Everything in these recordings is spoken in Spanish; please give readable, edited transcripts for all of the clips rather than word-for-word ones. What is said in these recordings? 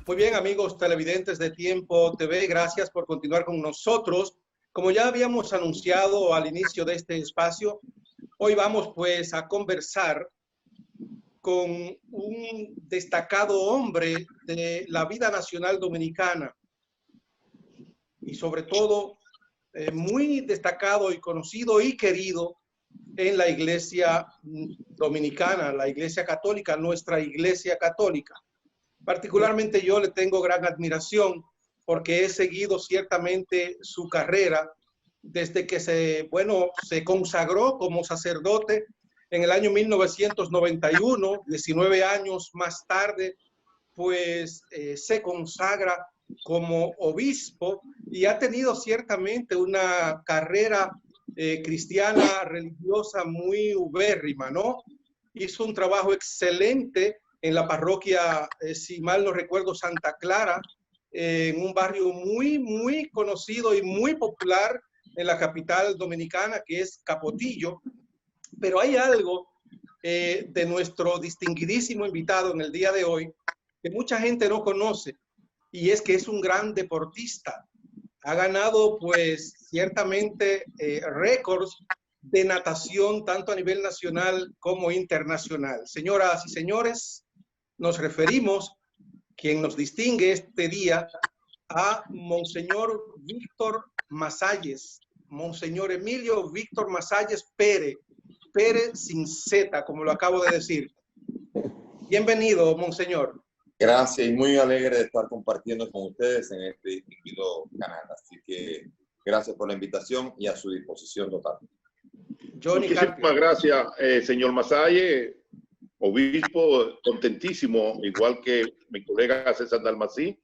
Muy bien, amigos televidentes de Tiempo TV, gracias por continuar con nosotros. Como ya habíamos anunciado al inicio de este espacio, hoy vamos pues a conversar con un destacado hombre de la vida nacional dominicana y sobre todo muy destacado y conocido y querido en la iglesia dominicana, la iglesia católica, nuestra iglesia católica. Particularmente yo le tengo gran admiración porque he seguido ciertamente su carrera desde que se consagró como sacerdote en el año 1991, 19 años más tarde, pues se consagra como obispo y ha tenido ciertamente una carrera cristiana religiosa muy ubérrima, ¿no? Hizo un trabajo excelente en la parroquia, si mal no recuerdo, Santa Clara, en un barrio muy conocido y muy popular en la capital dominicana, que es Capotillo. Pero hay algo de nuestro distinguidísimo invitado en el día de hoy que mucha gente no conoce, y es que es un gran deportista. Ha ganado, pues, ciertamente récords de natación, tanto a nivel nacional como internacional. Señoras y señores, nos referimos, quien nos distingue este día, a Monseñor Víctor Masalles, Monseñor Emilio Víctor Masalles Pérez, Pérez sin Z, como lo acabo de decir. Bienvenido, Monseñor. Gracias y muy alegre de estar compartiendo con ustedes en este distinguido canal. Así que gracias por la invitación y a su disposición total. Muchísimas gracias, señor Masalles, obispo, contentísimo, igual que mi colega César Dalmací.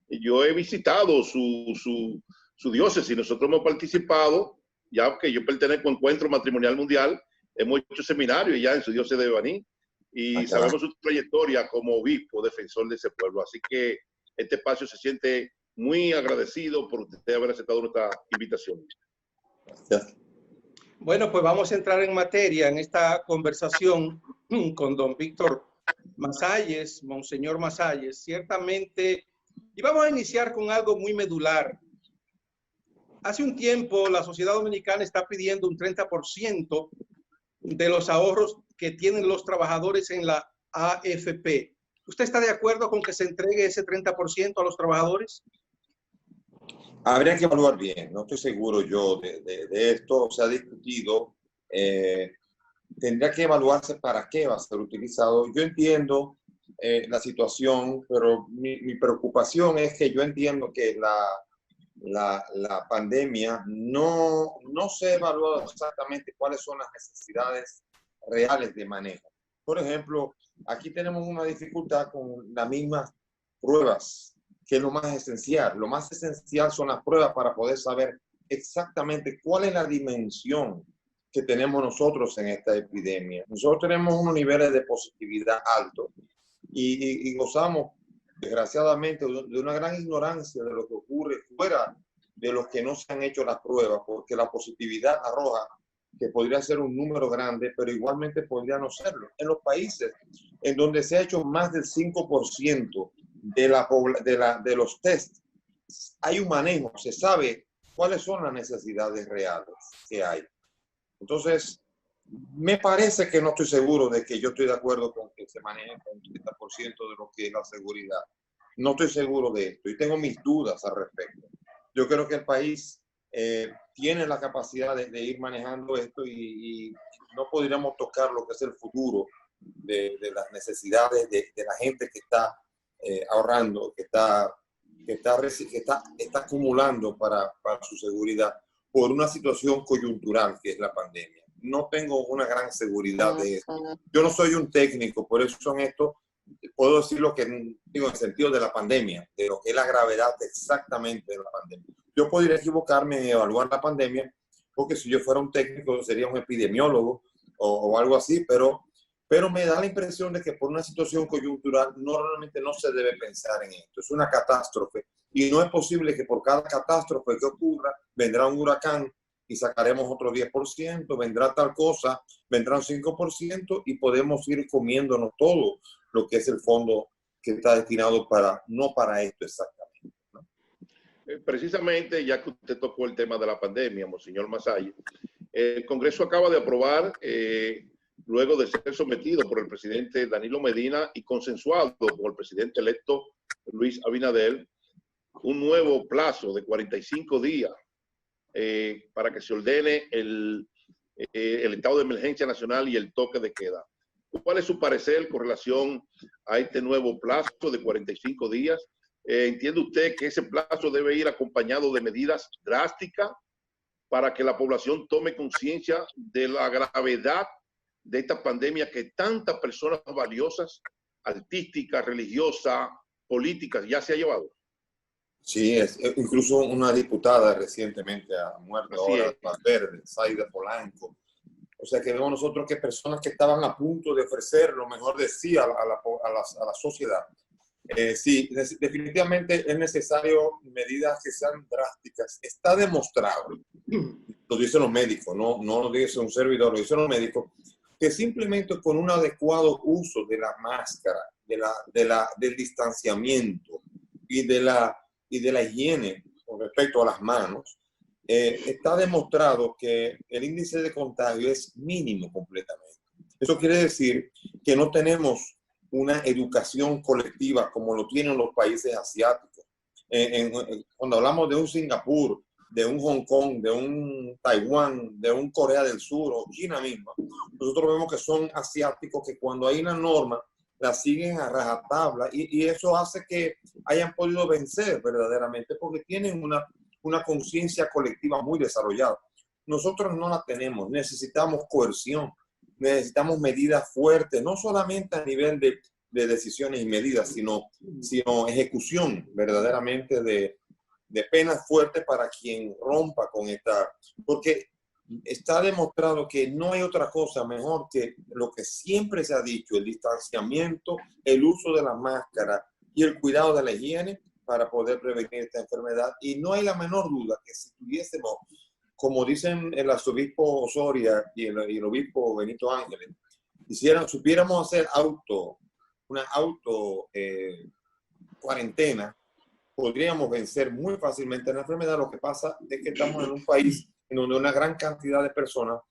Yo he visitado su diócesis, nosotros hemos participado, ya que yo pertenezco a Encuentro Matrimonial Mundial, hemos hecho seminarios ya en su diócesis de Baní y sabemos su trayectoria como obispo, defensor de ese pueblo. Así que este espacio se siente muy agradecido por usted haber aceptado nuestra invitación. Gracias. Bueno, pues vamos a entrar en materia en esta conversación con don Víctor Masalles, Monseñor Masalles, ciertamente, y vamos a iniciar con algo muy medular. Hace un tiempo la sociedad dominicana está pidiendo un 30% de los ahorros que tienen los trabajadores en la AFP. ¿Usted está de acuerdo con que se entregue ese 30% a los trabajadores? Habría que evaluar bien, no estoy seguro yo de esto, se ha discutido, tendría que evaluarse para qué va a ser utilizado. Yo entiendo la situación, pero mi preocupación es que yo entiendo que la pandemia no se ha evaluado exactamente cuáles son las necesidades reales de manejo. Por ejemplo, aquí tenemos una dificultad con las mismas pruebas, que es lo más esencial. Lo más esencial son las pruebas para poder saber exactamente cuál es la dimensión que tenemos nosotros en esta epidemia. Nosotros tenemos unos niveles de positividad altos y gozamos, desgraciadamente, de una gran ignorancia de lo que ocurre fuera de los que no se han hecho las pruebas, porque la positividad arroja que podría ser un número grande, pero igualmente podría no serlo. En los países en donde se ha hecho más del 5% de los test, hay un manejo, se sabe cuáles son las necesidades reales que hay. Entonces, me parece que no estoy seguro de que yo estoy de acuerdo con que se maneje con un 30% de lo que es la seguridad. No estoy seguro de esto y tengo mis dudas al respecto. Yo creo que el país tiene la capacidad de ir manejando esto y no podríamos tocar lo que es el futuro de las necesidades de la gente que está ahorrando, que está acumulando para su seguridad por una situación coyuntural que es la pandemia. No tengo una gran seguridad de esto. Yo no soy un técnico, por eso son estos, puedo decir lo que digo en el sentido de la pandemia, de lo que es la gravedad exactamente de la pandemia. Yo podría equivocarme en evaluar la pandemia, porque si yo fuera un técnico sería un epidemiólogo o algo así, pero me da la impresión de que por una situación coyuntural normalmente no se debe pensar en esto. Es una catástrofe y no es posible que por cada catástrofe que ocurra vendrá un huracán y sacaremos otro 10%, vendrá tal cosa, vendrá un 5% y podemos ir comiéndonos todo lo que es el fondo que está destinado para, no para esto exactamente, ¿no? Precisamente, ya que usted tocó el tema de la pandemia, Monseñor Masaye, el Congreso acaba de aprobar, luego de ser sometido por el presidente Danilo Medina y consensuado con el presidente electo Luis Abinader, un nuevo plazo de 45 días para que se ordene el estado de emergencia nacional y el toque de queda. ¿Cuál es su parecer con relación a este nuevo plazo de 45 días? ¿Entiende usted que ese plazo debe ir acompañado de medidas drásticas para que la población tome conciencia de la gravedad de esta pandemia que tantas personas valiosas, artísticas, religiosas, políticas, ya se ha llevado? Sí, incluso una diputada recientemente ha muerto Así ahora es. de Valverde, Zaida Polanco. O sea que vemos nosotros que personas que estaban a punto de ofrecer lo mejor de sí a la sociedad. Sí, definitivamente es necesario medidas que sean drásticas. Está demostrado, lo dicen los médicos, no lo dice un servidor, lo dicen los médicos, que simplemente con un adecuado uso de la máscara, del distanciamiento y de la higiene con respecto a las manos, está demostrado que el índice de contagio es mínimo completamente. Eso quiere decir que no tenemos una educación colectiva como lo tienen los países asiáticos. Cuando hablamos de un Singapur, de un Hong Kong, de un Taiwán, de un Corea del Sur o China misma, nosotros vemos que son asiáticos que cuando hay una norma la siguen a rajatabla y eso hace que hayan podido vencer verdaderamente porque tienen una conciencia colectiva muy desarrollada. Nosotros no la tenemos, necesitamos coerción, necesitamos medidas fuertes, no solamente a nivel de decisiones y medidas, sino ejecución verdaderamente de penas fuertes para quien rompa con esta, porque está demostrado que no hay otra cosa mejor que lo que siempre se ha dicho, el distanciamiento, el uso de la máscara y el cuidado de la higiene para poder prevenir esta enfermedad. Y no hay la menor duda que si tuviésemos, como dicen el arzobispo Osoria y el obispo Benito Ángeles, supiéramos hacer una cuarentena, podríamos vencer muy fácilmente la enfermedad. Lo que pasa es que estamos en un país en donde una gran cantidad de personas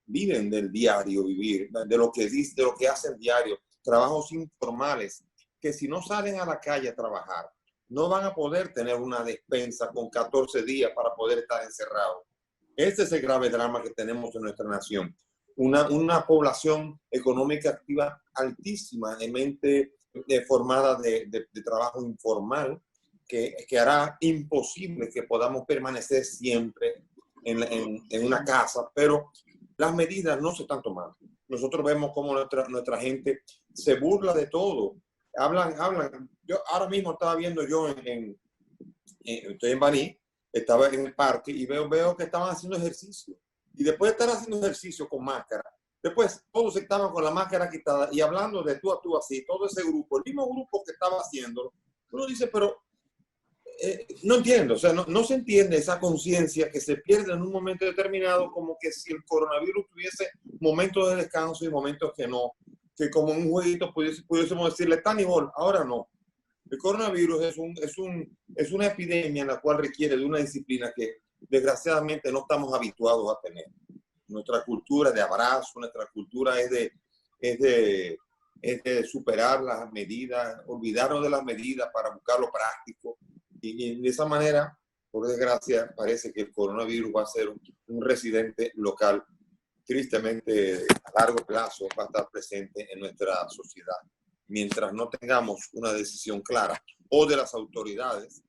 viven del diario vivir, de lo que hacen diario, trabajos informales, que si no salen a la calle a trabajar, no van a poder tener una despensa con 14 días para poder estar encerrados. Este es el grave drama que tenemos en nuestra nación. Una población económica activa altísimamente formada de trabajo informal, que hará imposible que podamos permanecer siempre en una casa, pero las medidas no se están tomando. Nosotros vemos cómo nuestra gente se burla de todo. Hablan. Yo ahora mismo estaba viendo estoy en Baní, estaba en el parque y veo que estaban haciendo ejercicio. Y después de estar haciendo ejercicio con máscara, después todos estaban con la máscara quitada y hablando de tú a tú así, todo ese grupo, el mismo grupo que estaba haciéndolo. Uno dice, pero no entiendo, o sea, no se entiende esa conciencia que se pierde en un momento determinado, como que si el coronavirus tuviese momentos de descanso y momentos que no, que como en un jueguito pudiésemos decirle tan y gol. Ahora no. El coronavirus es una epidemia en la cual requiere de una disciplina que desgraciadamente no estamos habituados a tener. Nuestra cultura de abrazo, nuestra cultura es de superar las medidas, olvidarnos de las medidas para buscar lo práctico. Y de esa manera, por desgracia, parece que el coronavirus va a ser un residente local. Tristemente, a largo plazo va a estar presente en nuestra sociedad. Mientras no tengamos una decisión clara o de las autoridades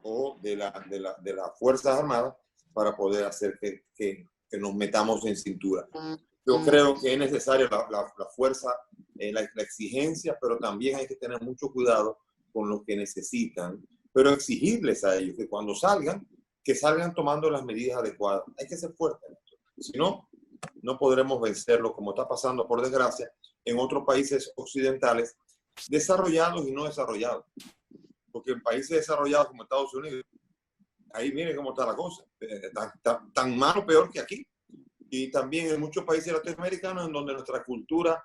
o de las Fuerzas Armadas para poder hacer que nos metamos en cintura. Yo creo que es necesaria la fuerza, la exigencia, pero también hay que tener mucho cuidado con lo que necesitan, pero exigirles a ellos que cuando salgan, que salgan tomando las medidas adecuadas. Hay que ser fuertes. Si no, no podremos vencerlo, como está pasando, por desgracia, en otros países occidentales, desarrollados y no desarrollados. Porque en países desarrollados como Estados Unidos, ahí miren cómo está la cosa, tan malo peor que aquí. Y también en muchos países latinoamericanos en donde nuestra cultura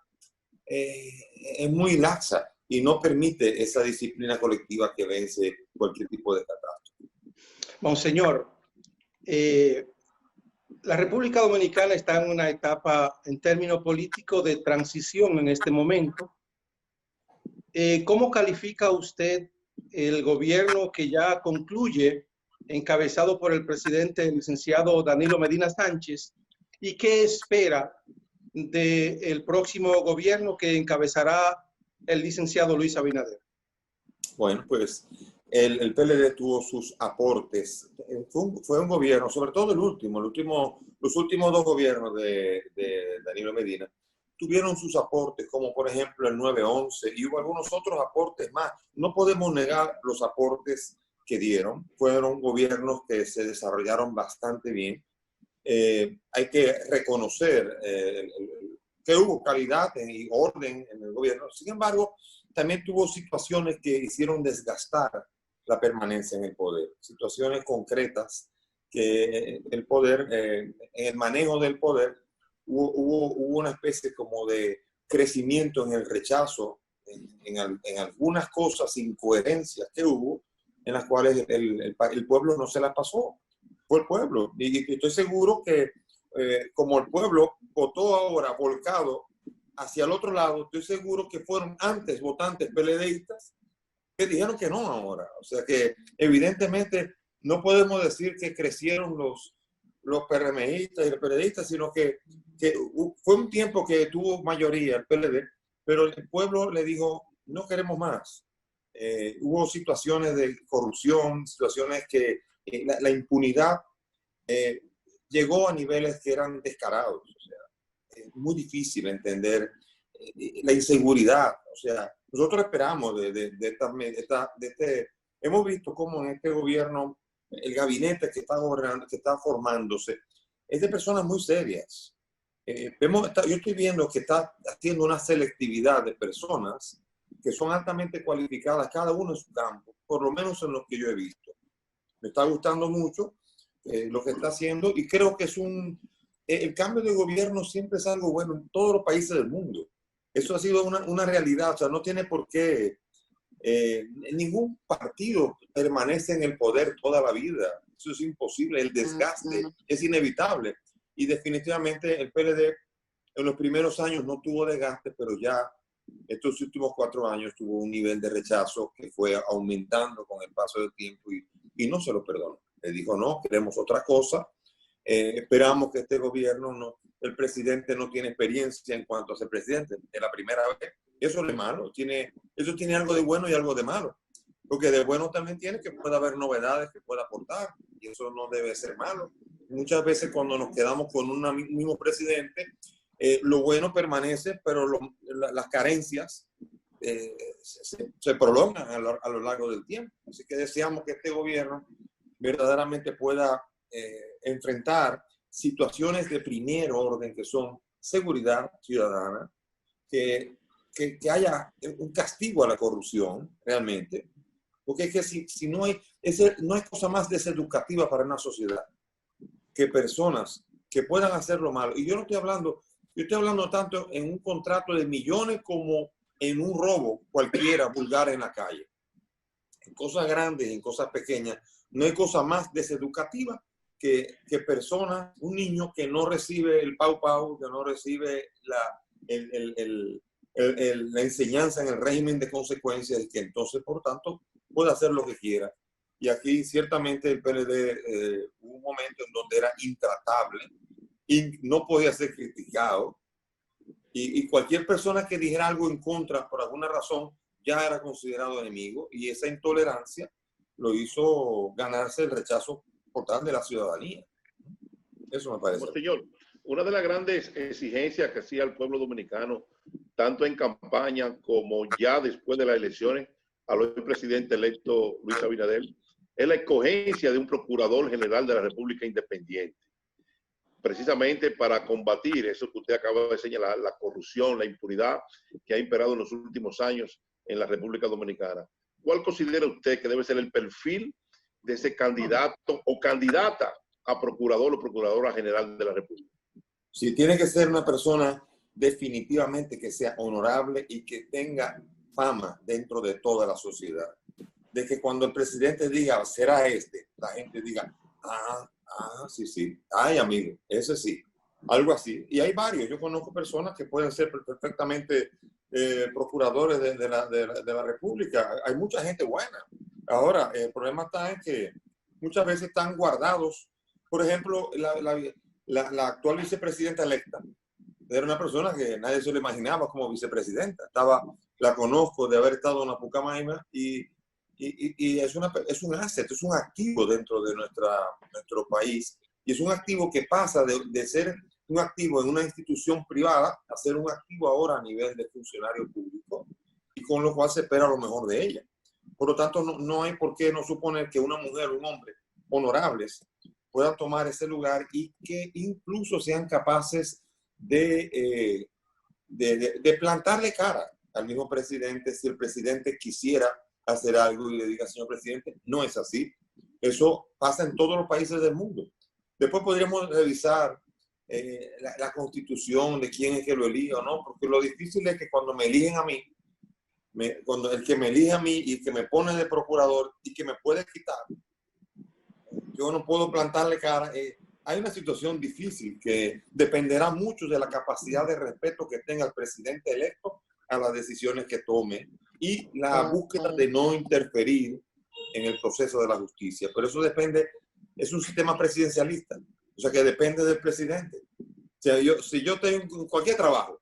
es muy laxa y no permite esa disciplina colectiva que vence cualquier tipo de catástrofe. Monseñor, la República Dominicana está en una etapa en términos políticos de transición en este momento. ¿Cómo califica usted el gobierno que ya concluye, encabezado por el presidente, el licenciado Danilo Medina Sánchez? ¿Y qué espera del próximo gobierno que encabezará el licenciado Luis Abinader? Bueno, pues el PLD tuvo sus aportes. Fue un gobierno, sobre todo los últimos dos gobiernos de Danilo Medina, tuvieron sus aportes, como por ejemplo el 9-11, y hubo algunos otros aportes más. No podemos negar los aportes que dieron. Fueron gobiernos que se desarrollaron bastante bien. Hay que reconocer que hubo calidad y orden en el gobierno. Sin embargo, también tuvo situaciones que hicieron desgastar la permanencia en el poder. Situaciones concretas que el poder, en el manejo del poder, hubo una especie como de crecimiento en el rechazo, en algunas cosas, incoherencias que hubo, en las cuales el pueblo no se la pasó. Fue el pueblo. Y estoy seguro que como el pueblo votó ahora volcado hacia el otro lado, estoy seguro que fueron antes votantes PLDistas que dijeron que no ahora. O sea que evidentemente no podemos decir que crecieron los PRMistas y los PLDistas, sino que fue un tiempo que tuvo mayoría el PLD, pero el pueblo le dijo, no queremos más. Hubo situaciones de corrupción, situaciones que la impunidad llegó a niveles que eran descarados. O sea, es muy difícil entender la inseguridad. O sea, nosotros esperamos hemos visto cómo en este gobierno el gabinete que está gobernando, que está formándose, es de personas muy serias. Yo estoy viendo que está haciendo una selectividad de personas que son altamente cualificadas, cada uno en su campo, por lo menos en lo que yo he visto. Me está gustando mucho lo que está haciendo y creo que el cambio de gobierno siempre es algo bueno en todos los países del mundo. Eso ha sido una realidad, o sea, no tiene por qué, ningún partido permanece en el poder toda la vida. Eso es imposible, el desgaste es inevitable. Y definitivamente el PLD en los primeros años no tuvo desgaste, pero ya estos últimos 4 años tuvo un nivel de rechazo que fue aumentando con el paso del tiempo y no se lo perdonó. Le dijo, no, queremos otra cosa. Esperamos que este gobierno, el presidente no tiene experiencia en cuanto a ser presidente. Es la primera vez. Eso es malo. Eso tiene algo de bueno y algo de malo. Porque de bueno también tiene que pueda haber novedades que pueda aportar. Y eso no debe ser malo. Muchas veces cuando nos quedamos con un mismo presidente, lo bueno permanece, pero las carencias se prolongan a lo largo del tiempo. Así que deseamos que este gobierno verdaderamente pueda enfrentar situaciones de primer orden que son seguridad ciudadana, que haya un castigo a la corrupción realmente, porque es que si no hay cosa más deseducativa para una sociedad que personas que puedan hacer lo malo. Y yo estoy hablando tanto en un contrato de millones como en un robo cualquiera vulgar en la calle. En cosas grandes, en cosas pequeñas, no hay cosa más deseducativa que personas, un niño que no recibe el pau, que no recibe la enseñanza en el régimen de consecuencias y que entonces, por tanto, puede hacer lo que quiera. Y aquí ciertamente el PLD hubo un momento en donde era intratable y no podía ser criticado. Y cualquier persona que dijera algo en contra por alguna razón ya era considerado enemigo, y esa intolerancia lo hizo ganarse el rechazo total de la ciudadanía. Eso me parece. Señor, una de las grandes exigencias que hacía el pueblo dominicano, tanto en campaña como ya después de las elecciones al hoy presidente electo Luis Abinader, es la escogencia de un procurador general de la República independiente, precisamente para combatir eso que usted acaba de señalar, la corrupción, la impunidad que ha imperado en los últimos años en la República Dominicana. ¿Cuál considera usted que debe ser el perfil de ese candidato o candidata a procurador o procuradora general de la República? Sí, tiene que ser una persona definitivamente que sea honorable y que tenga fama dentro de toda la sociedad, de que cuando el presidente diga, será este, la gente diga, sí, sí, ay, amigo, ese sí, algo así. Y hay varios, yo conozco personas que pueden ser perfectamente procuradores de la República. Hay mucha gente buena. Ahora, el problema está en que muchas veces están guardados. Por ejemplo, la actual vicepresidenta electa era una persona que nadie se lo imaginaba como vicepresidenta. La conozco de haber estado en la Pucamaima y es un asset, es un activo dentro de nuestro país. Y es un activo que pasa de ser un activo en una institución privada a ser un activo ahora a nivel de funcionario público, y con lo cual se espera lo mejor de ella. Por lo tanto, no hay por qué no suponer que una mujer o un hombre honorables puedan tomar ese lugar y que incluso sean capaces de plantarle cara al mismo presidente si el presidente quisiera hacer algo y le diga, señor presidente, no es así. Eso pasa en todos los países del mundo. Después podríamos revisar la constitución de quién es que lo elige o no, porque lo difícil es que cuando me eligen a mí, cuando el que me elige a mí y que me pone de procurador y que me puede quitar, yo no puedo plantarle cara. Hay una situación difícil que dependerá mucho de la capacidad de respeto que tenga el presidente electo a las decisiones que tome y la búsqueda de no interferir en el proceso de la justicia. Pero eso depende, es un sistema presidencialista, o sea que depende del presidente. O sea, si yo tengo cualquier trabajo,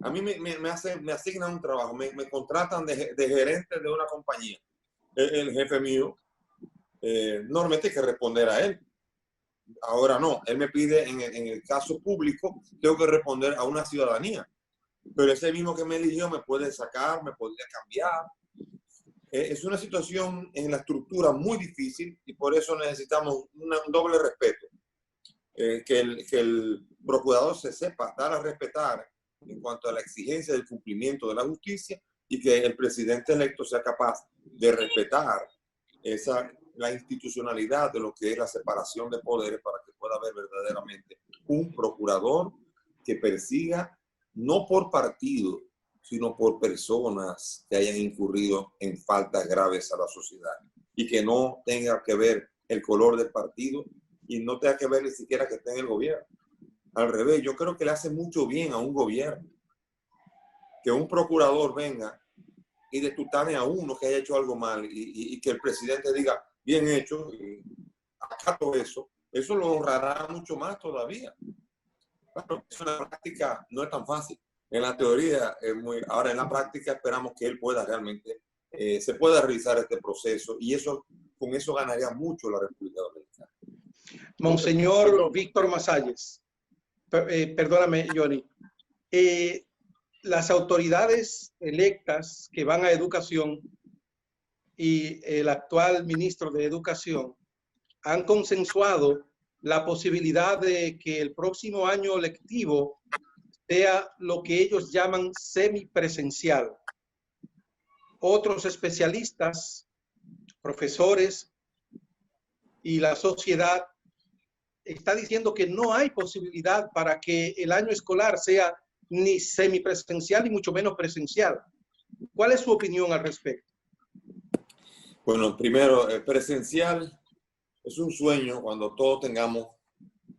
a mí me asignan un trabajo, me contratan de gerente de una compañía, el jefe mío, normalmente hay que responder a él. Ahora no, él me pide, en el caso público, tengo que responder a una ciudadanía. Pero ese mismo que me eligió me puede sacar, me podría cambiar. Es una situación en la estructura muy difícil y por eso necesitamos un doble respeto. Que el procurador se sepa dar a respetar en cuanto a la exigencia del cumplimiento de la justicia y que el presidente electo sea capaz de respetar la institucionalidad de lo que es la separación de poderes para que pueda haber verdaderamente un procurador que persiga no por partido, sino por personas que hayan incurrido en faltas graves a la sociedad y que no tenga que ver el color del partido y no tenga que ver ni siquiera que esté en el gobierno. Al revés, yo creo que le hace mucho bien a un gobierno que un procurador venga y detutane a uno que haya hecho algo mal y que el presidente diga, bien hecho, y acato eso lo honrará mucho más todavía. Claro, eso en la práctica no es tan fácil. En la teoría es muy... Ahora en la práctica esperamos que él pueda realmente, se pueda realizar este proceso y con eso ganaría mucho la República Dominicana. Monseñor Víctor Masalles, perdóname, Johnny. Las autoridades electas que van a educación y el actual ministro de Educación han consensuado la posibilidad de que el próximo año lectivo sea lo que ellos llaman semipresencial. Otros especialistas, profesores y la sociedad está diciendo que no hay posibilidad para que el año escolar sea ni semipresencial ni mucho menos presencial. ¿Cuál es su opinión al respecto? Bueno, primero, presencial es un sueño cuando todos tengamos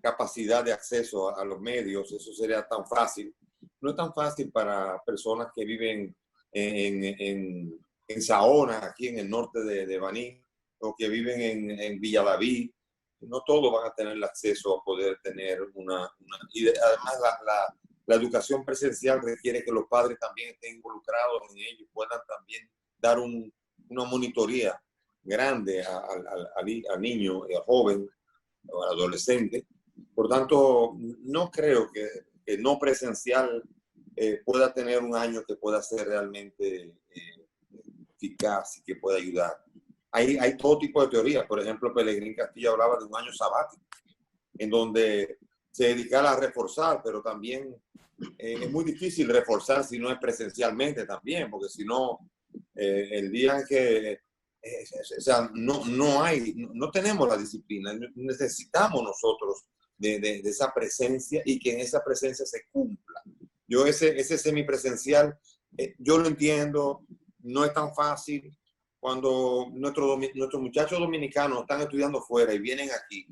capacidad de acceso a los medios. Eso sería tan fácil. No es tan fácil para personas que viven en Saona, aquí en el norte de Baní, o que viven en Villadaví. No todos van a tener el acceso a poder tener y además la educación presencial requiere que los padres también estén involucrados en ello y puedan también dar una monitoría grande al niño, al joven o al adolescente. Por tanto, no creo que no presencial pueda tener un año que pueda ser realmente eficaz y que pueda ayudar. Hay todo tipo de teorías. Por ejemplo, Pelegrín Castillo hablaba de un año sabático, en donde se dedicara a reforzar, pero también es muy difícil reforzar si no es presencialmente también, porque si no, el día en que o sea, no tenemos la disciplina, necesitamos nosotros de esa presencia y que en esa presencia se cumpla. Yo ese semipresencial, yo lo entiendo, no es tan fácil. Cuando nuestros muchachos dominicanos están estudiando fuera y vienen aquí,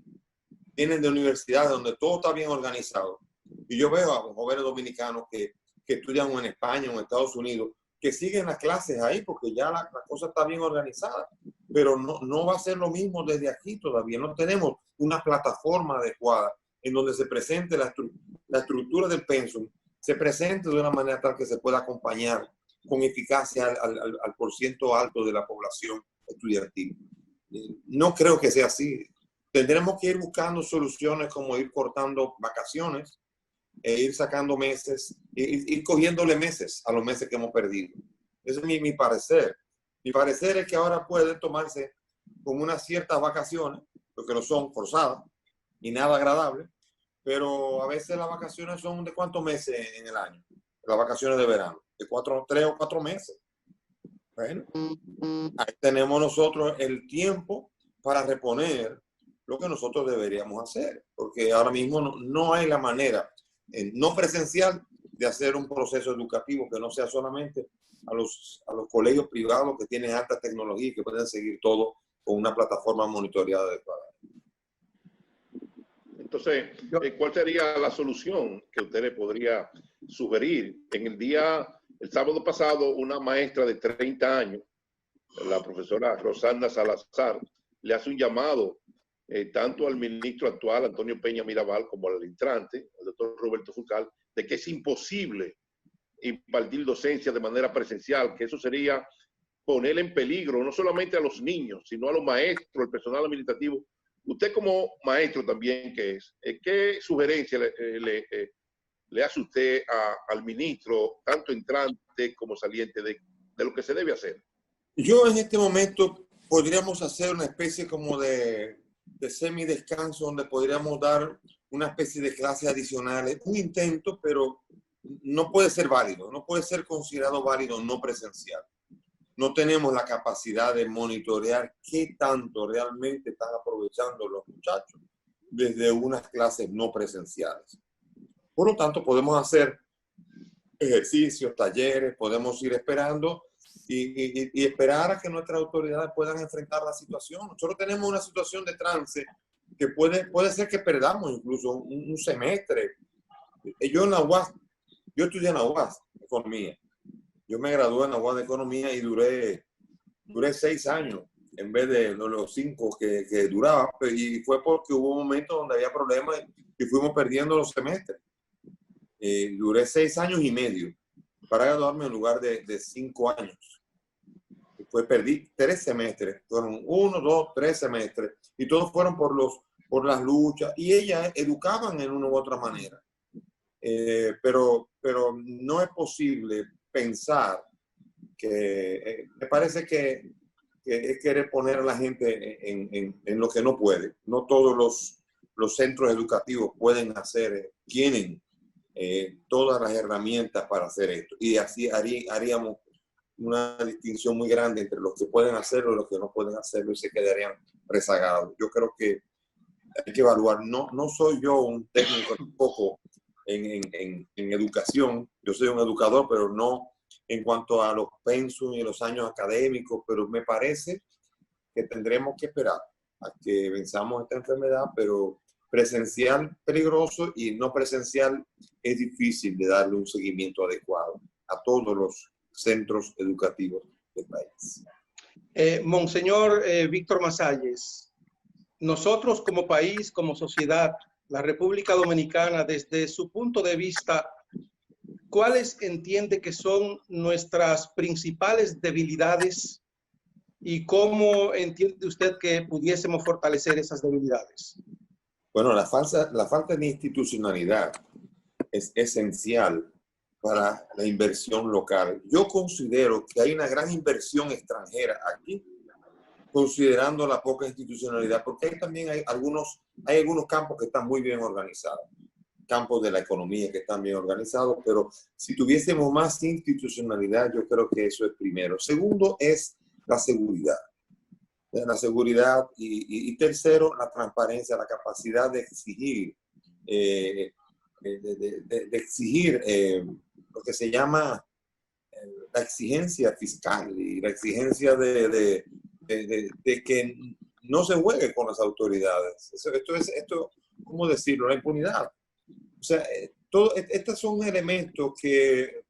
vienen de universidades donde todo está bien organizado. Y yo veo a jóvenes dominicanos que estudian en España o en Estados Unidos, que siguen las clases ahí porque ya la cosa está bien organizada. Pero no va a ser lo mismo desde aquí todavía. No tenemos una plataforma adecuada en donde se presente la estructura del pensum, se presente de una manera tal que se pueda acompañar con eficacia al porciento alto de la población estudiantil. No creo que sea así. Tendremos que ir buscando soluciones como ir cortando vacaciones, ir sacando meses, ir cogiéndole meses a los meses que hemos perdido. Ese es mi parecer. Mi parecer es que ahora pueden tomarse con unas ciertas vacaciones, porque no son forzadas y nada agradables, pero a veces las vacaciones son de ¿cuántos meses en el año? Las vacaciones de verano, de 3 o 4 meses. Bueno, ahí tenemos nosotros el tiempo para reponer lo que nosotros deberíamos hacer, porque ahora mismo no hay la manera no presencial de hacer un proceso educativo que no sea solamente a los colegios privados que tienen alta tecnología y que pueden seguir todo con una plataforma monitoreada adecuada. Entonces, ¿cuál sería la solución que usted le podría sugerir? El sábado pasado, una maestra de 30 años, la profesora Rosanda Salazar, le hace un llamado tanto al ministro actual, Antonio Peña Mirabal, como al entrante, el doctor Roberto Fulcal, de que es imposible impartir docencia de manera presencial, que eso sería poner en peligro no solamente a los niños, sino a los maestros, el personal administrativo. Usted como maestro también, ¿qué sugerencia le hace usted al ministro, tanto entrante como saliente, de lo que se debe hacer? Yo en este momento podríamos hacer una especie como de semidescanso donde podríamos dar una especie de clases adicionales, un intento, pero no puede ser válido, no puede ser considerado válido no presencial. No tenemos la capacidad de monitorear qué tanto realmente están aprovechando los muchachos desde unas clases no presenciales. Por lo tanto, podemos hacer ejercicios, talleres, podemos ir esperando y esperar a que nuestras autoridades puedan enfrentar la situación. Nosotros tenemos una situación de trance que puede ser que perdamos incluso un semestre. Yo estudié en la UAS, economía. Yo me gradué en la UAS de economía y duré 6 años en vez de los 5 que duraba. Y fue porque hubo un momento donde había problemas y fuimos perdiendo los semestres. Duré 6 años y medio para graduarme en lugar de 5 años. Perdí 3 semestres, fueron 1, 2, 3 semestres, y todos fueron por las luchas, y ellas educaban en una u otra manera. Pero no es posible pensar que, me parece que es querer poner a la gente en lo que no puede. No todos los centros educativos pueden hacer, tienen todas las herramientas para hacer esto, y así haríamos una distinción muy grande entre los que pueden hacerlo y los que no pueden hacerlo y se quedarían rezagados. Yo creo que hay que evaluar. No soy yo un técnico tampoco en educación. Yo soy un educador, pero no en cuanto a los pensum y los años académicos, pero me parece que tendremos que esperar a que venzamos esta enfermedad, pero presencial peligroso y no presencial es difícil de darle un seguimiento adecuado a todos los centros educativos del país. Monseñor Víctor Masalles, nosotros como país, como sociedad, la República Dominicana, desde su punto de vista, ¿cuáles entiende que son nuestras principales debilidades y cómo entiende usted que pudiésemos fortalecer esas debilidades? Bueno, la falta de institucionalidad es esencial para la inversión local. Yo considero que hay una gran inversión extranjera aquí, considerando la poca institucionalidad, porque hay algunos campos que están muy bien organizados, campos de la economía que están bien organizados, pero si tuviésemos más institucionalidad, yo creo que eso es primero. Segundo es la seguridad. La seguridad y tercero, la transparencia, la capacidad de exigir, lo que se llama la exigencia fiscal y la exigencia de que no se juegue con las autoridades. Esto, ¿cómo decirlo? La impunidad. O sea, estos son elementos que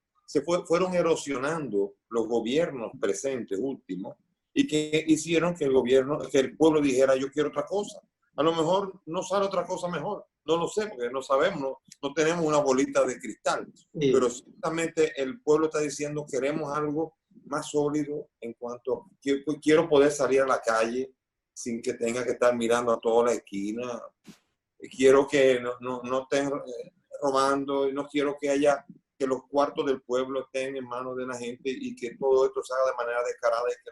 fueron erosionando los gobiernos presentes últimos y que hicieron que el pueblo dijera, yo quiero otra cosa. A lo mejor no sale otra cosa mejor. No lo sé, porque no sabemos, no tenemos una bolita de cristal. Sí. Pero ciertamente el pueblo está diciendo, queremos algo más sólido en cuanto quiero poder salir a la calle sin que tenga que estar mirando a toda la esquina. Quiero que no estén robando, no quiero que los cuartos del pueblo estén en manos de la gente y que todo esto se haga de manera descarada y que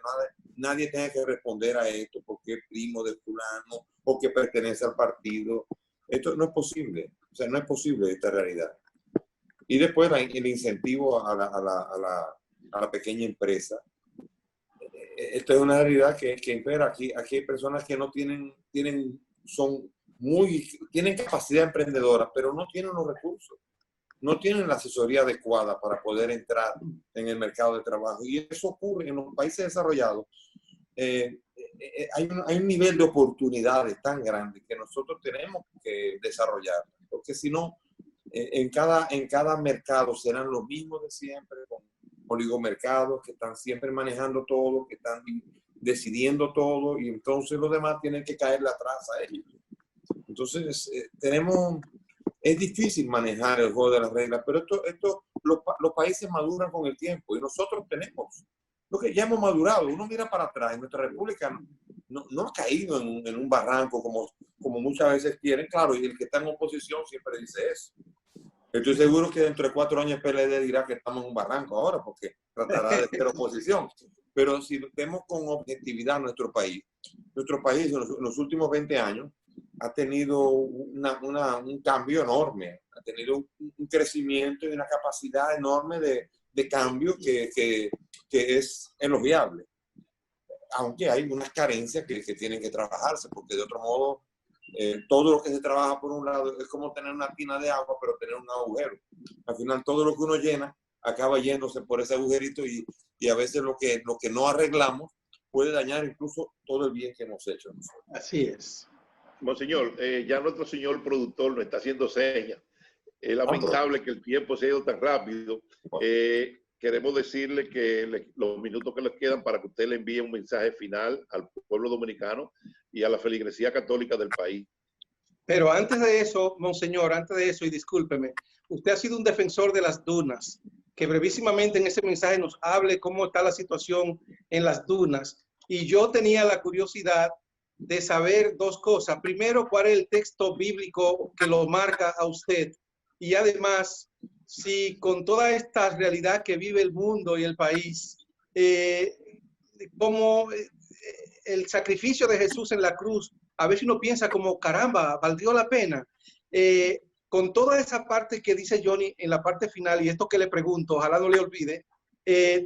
nadie tenga que responder a esto porque es primo de fulano o que pertenece al partido. Esto no es posible, o sea, no es posible esta realidad. Y después el incentivo a la pequeña empresa. Esto es una realidad que impera. Aquí hay personas que no tienen capacidad emprendedora, pero no tienen los recursos. No tienen la asesoría adecuada para poder entrar en el mercado de trabajo. Y eso ocurre en los países desarrollados. Hay un nivel de oportunidades tan grande que nosotros tenemos que desarrollar. Porque si no, en cada mercado serán los mismos de siempre, con oligomercados que están siempre manejando todo, que están decidiendo todo, y entonces los demás tienen que caerle atrás a ellos. Entonces, es difícil manejar el juego de las reglas, pero los países maduran con el tiempo y nosotros tenemos lo que ya hemos madurado. Uno mira para atrás, en nuestra república no ha caído en un barranco como muchas veces quieren. Claro, y el que está en oposición siempre dice eso. Estoy seguro que dentro de 4 años el PLD dirá que estamos en un barranco ahora porque tratará de ser oposición. Pero si vemos con objetividad nuestro país en los últimos 20 años ha tenido un cambio enorme, ha tenido un crecimiento y una capacidad enorme de cambio que es elogiable. Aunque hay unas carencias que tienen que trabajarse, porque de otro modo todo lo que se trabaja por un lado es como tener una tina de agua, pero tener un agujero. Al final todo lo que uno llena acaba yéndose por ese agujerito y a veces lo que no arreglamos puede dañar incluso todo el bien que hemos hecho. Así es. Monseñor, ya nuestro señor productor nos está haciendo señas. Es lamentable que el tiempo se ha ido tan rápido. Queremos decirle que los minutos que les quedan para que usted le envíe un mensaje final al pueblo dominicano y a la feligresía católica del país. Pero antes de eso, Monseñor, y discúlpeme, usted ha sido un defensor de las dunas, que brevísimamente en ese mensaje nos hable cómo está la situación en las dunas. Y yo tenía la curiosidad de saber 2 cosas. Primero, cuál es el texto bíblico que lo marca a usted. Y además, si con toda esta realidad que vive el mundo y el país, como el sacrificio de Jesús en la cruz, a veces uno piensa como, caramba, valió la pena. Con toda esa parte que dice Johnny en la parte final, y esto que le pregunto, ojalá no le olvide,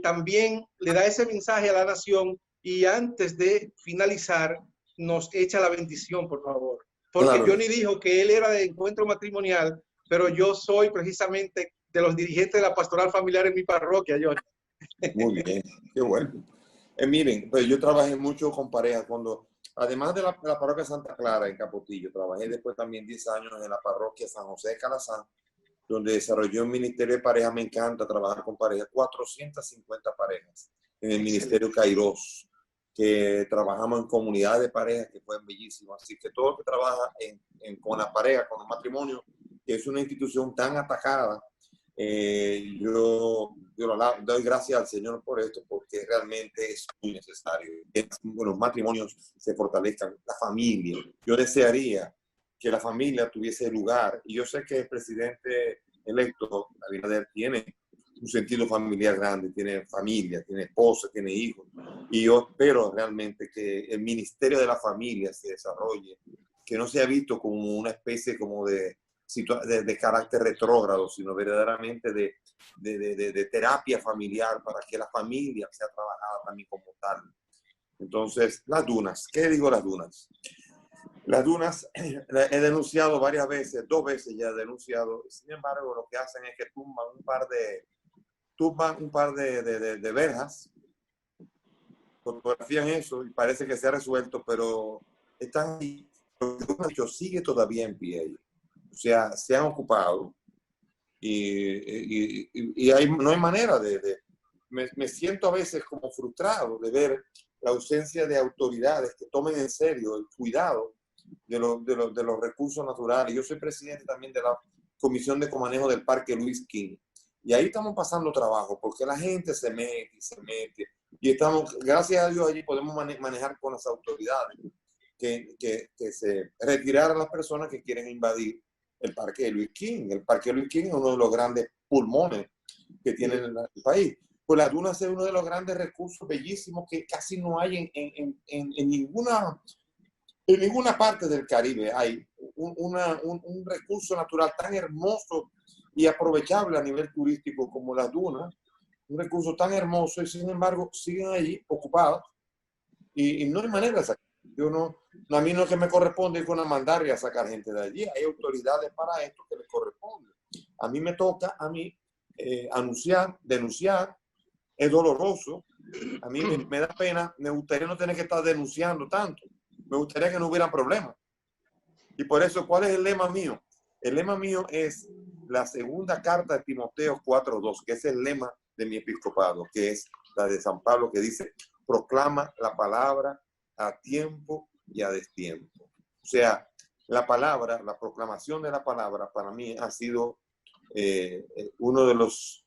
también le da ese mensaje a la nación y antes de finalizar nos echa la bendición, por favor. Porque claro, Johnny dijo que él era de encuentro matrimonial, pero yo soy precisamente de los dirigentes de la pastoral familiar en mi parroquia, Johnny. Muy bien, qué bueno. Miren, pues yo trabajé mucho con parejas además de la parroquia Santa Clara en Capotillo, trabajé después también 10 años en la parroquia San José de Calazán, donde desarrollé un ministerio de parejas. Me encanta trabajar con parejas, 450 parejas en el ministerio Kairos, que trabajamos en comunidades de parejas que fue bellísimo. Así que todo lo que trabaja con la pareja, con el matrimonio, que es una institución tan atacada, yo doy gracias al Señor por esto, porque realmente es muy necesario que los matrimonios se fortalezcan, la familia. Yo desearía que la familia tuviese lugar, y yo sé que el presidente electo, Abinader, tiene un sentido familiar grande, tiene familia, tiene esposa, tiene hijos, y yo espero realmente que el ministerio de la familia se desarrolle, que no sea visto como una especie como de carácter retrógrado, sino verdaderamente de terapia familiar para que la familia sea trabajada también como tal. Entonces, las dunas, ¿qué digo las dunas? Las dunas he denunciado varias veces, 2 veces ya he denunciado, sin embargo lo que hacen es que tumban un par tumban un par de verjas, fotografían eso y parece que se ha resuelto, pero están ahí. Lo sigue todavía en pie. O sea, se han ocupado y no hay manera me siento a veces como frustrado de ver la ausencia de autoridades que tomen en serio el cuidado de los recursos naturales. Yo soy presidente también de la Comisión de Comanejo del Parque Luis King. Y ahí estamos pasando trabajo porque la gente se mete y se mete. Y estamos, gracias a Dios, allí podemos manejar con las autoridades que se retiraran a las personas que quieren invadir el Parque de Luis King. El Parque Luis King es uno de los grandes pulmones que tiene el país. Pues las dunas es uno de los grandes recursos bellísimos que casi no hay en ninguna parte del Caribe. Hay un recurso natural tan hermoso y aprovechable a nivel turístico como las dunas, un recurso tan hermoso y sin embargo siguen allí ocupados y no hay manera de sacar. A mí no es que me corresponde ir con una mandaria a sacar gente de allí, hay autoridades para esto que les corresponde. A mí me toca, denunciar, es doloroso, a mí me da pena, me gustaría no tener que estar denunciando tanto, me gustaría que no hubiera problemas. Y por eso, ¿cuál es el lema mío? El lema mío es la segunda carta de Timoteo 4:2, que es el lema de mi episcopado, que es la de San Pablo, que dice, proclama la palabra a tiempo y a destiempo. O sea, la palabra, la proclamación de la palabra para mí ha sido uno de los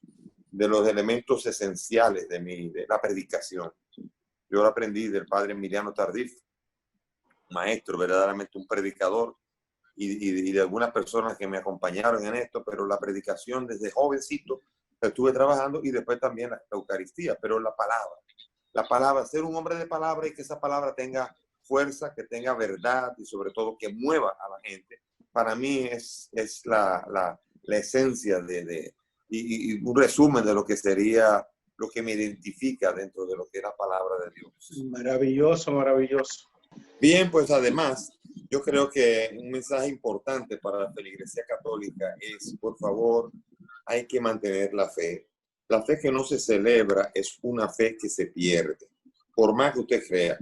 elementos esenciales de la predicación. Yo lo aprendí del padre Emiliano Tardif, maestro, verdaderamente un predicador, y de algunas personas que me acompañaron en esto, pero la predicación desde jovencito estuve trabajando y después también la Eucaristía, pero la palabra, ser un hombre de palabra y que esa palabra tenga fuerza, que tenga verdad y sobre todo que mueva a la gente, para mí es la esencia y un resumen de lo que sería lo que me identifica dentro de lo que es la palabra de Dios. Maravilloso, maravilloso. Bien, pues además, yo creo que un mensaje importante para la feligresía católica es, por favor, hay que mantener la fe. La fe que no se celebra es una fe que se pierde, por más que usted crea.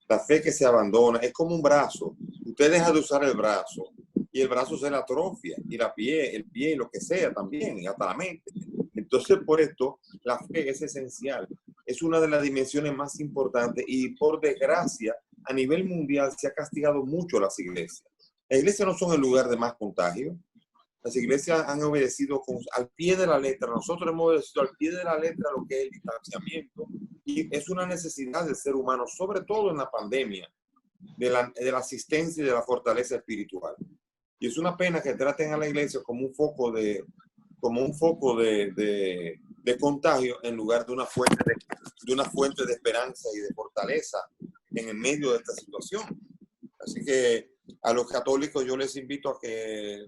La fe que se abandona es como un brazo. Usted deja de usar el brazo y el brazo se le atrofia, y el pie y lo que sea también, y hasta la mente. Entonces, por esto, la fe es esencial. Es una de las dimensiones más importantes y, por desgracia, a nivel mundial se ha castigado mucho a las iglesias. Las iglesias no son el lugar de más contagio. Las iglesias han obedecido al pie de la letra. Nosotros hemos obedecido al pie de la letra lo que es el distanciamiento, y es una necesidad del ser humano, sobre todo en la pandemia, de la asistencia y de la fortaleza espiritual. Y es una pena que traten a la iglesia como un foco de contagio en lugar de una fuente de esperanza y de fortaleza en el medio de esta situación. Así que a los católicos yo les invito a que,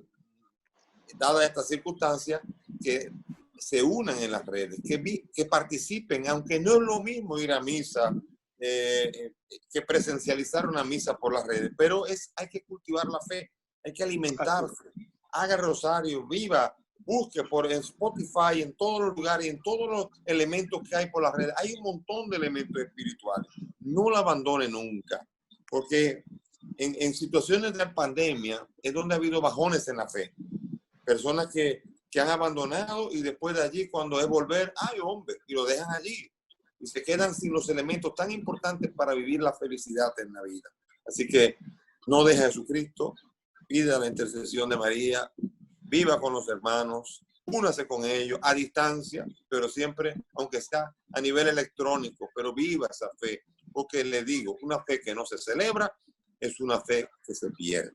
dada esta circunstancia, que se unan en las redes, que participen, aunque no es lo mismo ir a misa que presencializar una misa por las redes, pero hay que cultivar la fe, hay que alimentarse, haga rosario, viva, busque por Spotify, en todos los lugares, en todos los elementos que hay por las redes. Hay un montón de elementos espirituales. No la abandone nunca, porque en situaciones de pandemia es donde ha habido bajones en la fe. Personas que han abandonado y después de allí, cuando es volver, ¡ay, hombre! Y lo dejan allí. Y se quedan sin los elementos tan importantes para vivir la felicidad en la vida. Así que no deje a Jesucristo, pida la intercesión de María, viva con los hermanos, únase con ellos a distancia, pero siempre, aunque sea a nivel electrónico, pero viva esa fe. Porque le digo, una fe que no se celebra es una fe que se pierde.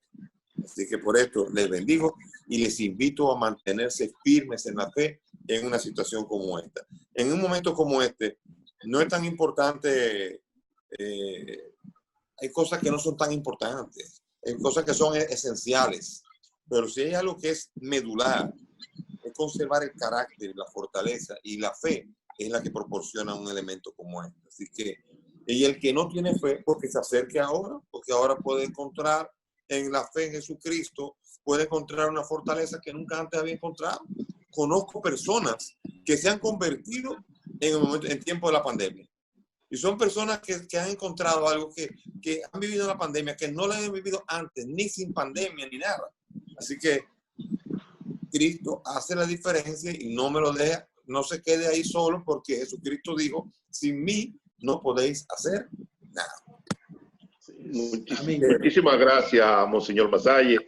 Así que por esto les bendigo y les invito a mantenerse firmes en la fe en una situación como esta. En un momento como este, no es tan importante, hay cosas que no son tan importantes, hay cosas que son esenciales, pero si hay algo que es medular, es conservar el carácter, la fortaleza, y la fe es la que proporciona un elemento como este. Así que, y el que no tiene fe, porque se acerque ahora, porque ahora puede encontrar en la fe en Jesucristo, puede encontrar una fortaleza que nunca antes había encontrado. Conozco personas que se han convertido en tiempo de la pandemia. Y son personas que han encontrado algo que han vivido la pandemia, que no la han vivido antes, ni sin pandemia, ni nada. Así que Cristo hace la diferencia y no me lo deja, no se quede ahí solo, porque Jesucristo dijo, sin mí no podéis hacer nada. Muchísimas gracias, Monseñor Masalle.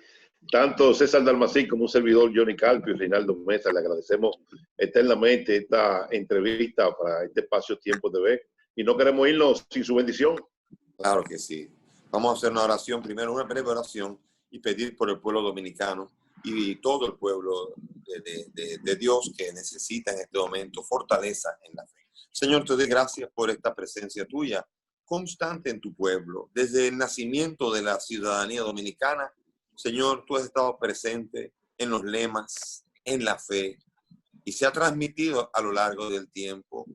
Tanto César Dalmací como un servidor, Johnny Carpio y Reinaldo Mesa, le agradecemos eternamente esta entrevista para este espacio Tiempo TV. Y no queremos irnos sin su bendición. Claro que sí. Vamos a hacer una oración, primero una breve oración y pedir por el pueblo dominicano y todo el pueblo de Dios que necesita en este momento fortaleza en la fe. Señor, te doy gracias por esta presencia tuya constante en tu pueblo. Desde el nacimiento de la ciudadanía dominicana, Señor, tú has estado presente en los lemas, en la fe, y se ha transmitido a lo largo del tiempo.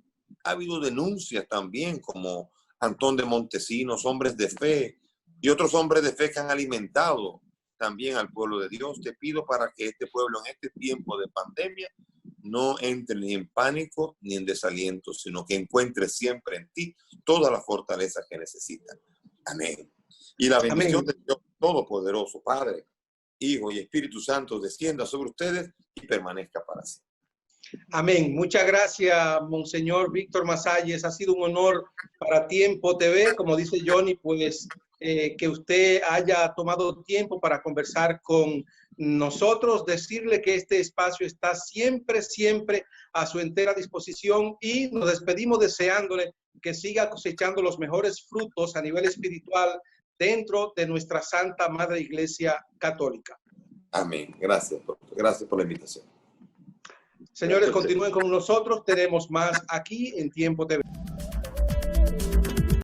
Ha habido denuncias también, como Antón de Montesinos, hombres de fe, y otros hombres de fe que han alimentado también al pueblo de Dios. Te pido para que este pueblo en este tiempo de pandemia no entre ni en pánico ni en desaliento, sino que encuentre siempre en ti toda la fortaleza que necesita. Amén. Y la bendición de Dios Todopoderoso, Padre, Hijo y Espíritu Santo, descienda sobre ustedes y permanezca para siempre. Amén. Muchas gracias, Monseñor Víctor Masalles. Ha sido un honor para Tiempo TV. Como dice Johnny, pues que usted haya tomado tiempo para conversar con nosotros, decirle que este espacio está siempre, siempre a su entera disposición y nos despedimos deseándole que siga cosechando los mejores frutos a nivel espiritual dentro de nuestra Santa Madre Iglesia Católica. Amén. Gracias por la invitación. Señores, continúen con nosotros. Tenemos más aquí en Tiempo TV.